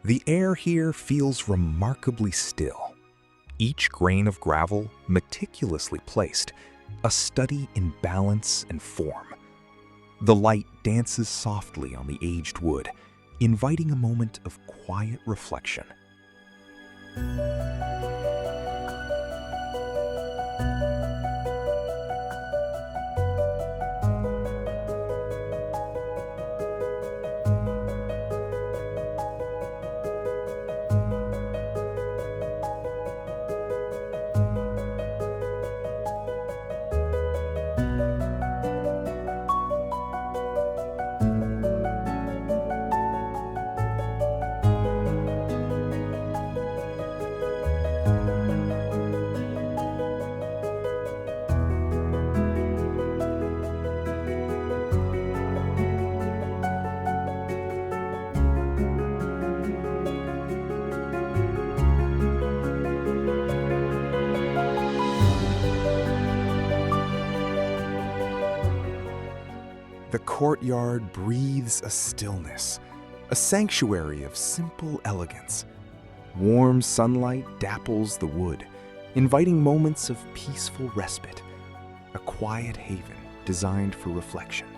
The air here feels remarkably still. Each grain of gravel meticulously placed, a study in balance and form. The light dances softly on the aged wood, inviting a moment of quiet reflection. The courtyard breathes a stillness, a sanctuary of simple elegance. Warm sunlight dapples the wood, inviting moments of peaceful respite, a quiet haven designed for reflection.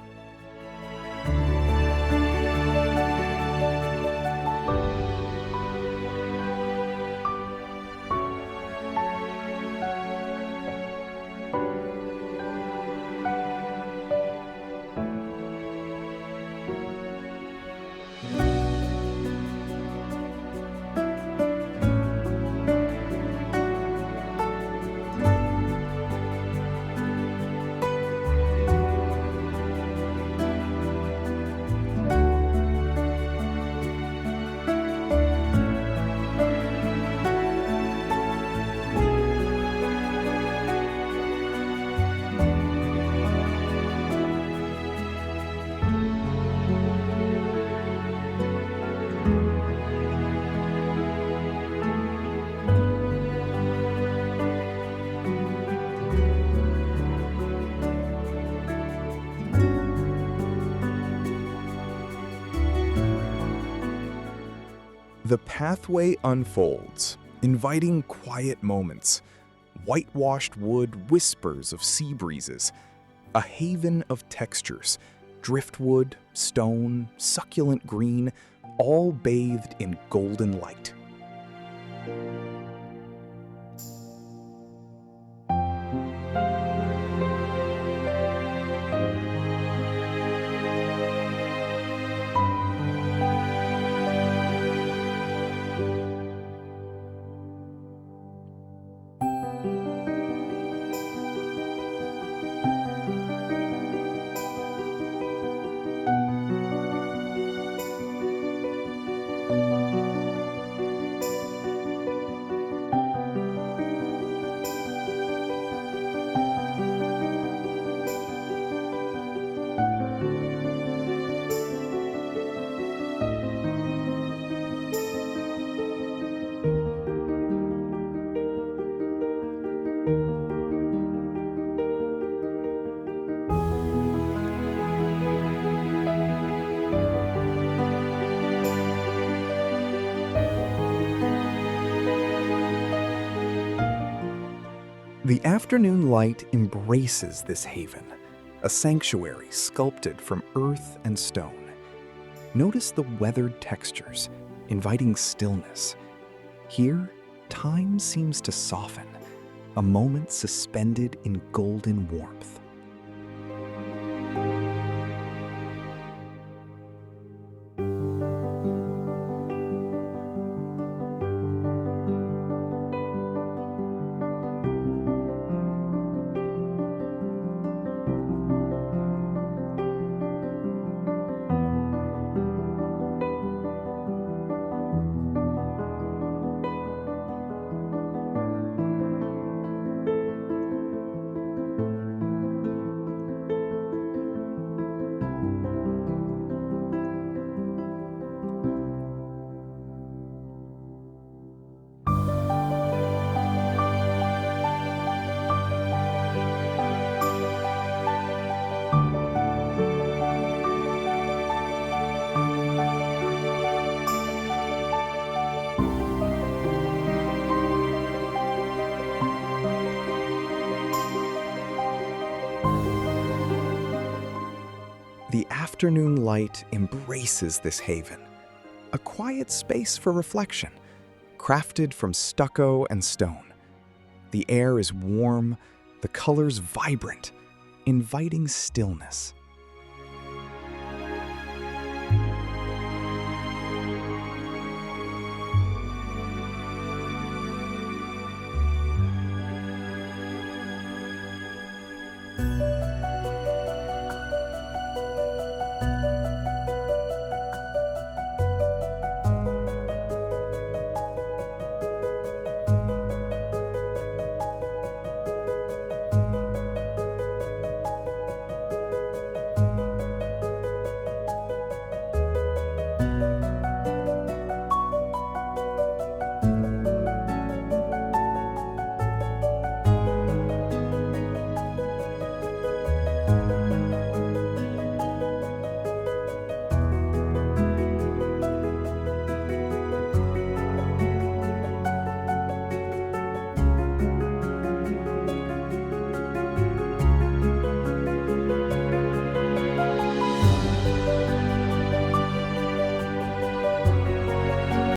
The pathway unfolds, inviting quiet moments. Whitewashed wood whispers of sea breezes, a haven of textures, driftwood, stone, succulent green, all bathed in golden light. The afternoon light embraces this haven, a sanctuary sculpted from earth and stone. Notice the weathered textures, inviting stillness. Here, time seems to soften, a moment suspended in golden warmth. The afternoon light embraces this haven, a quiet space for reflection, crafted from stucco and stone. The air is warm, the colors vibrant, inviting stillness.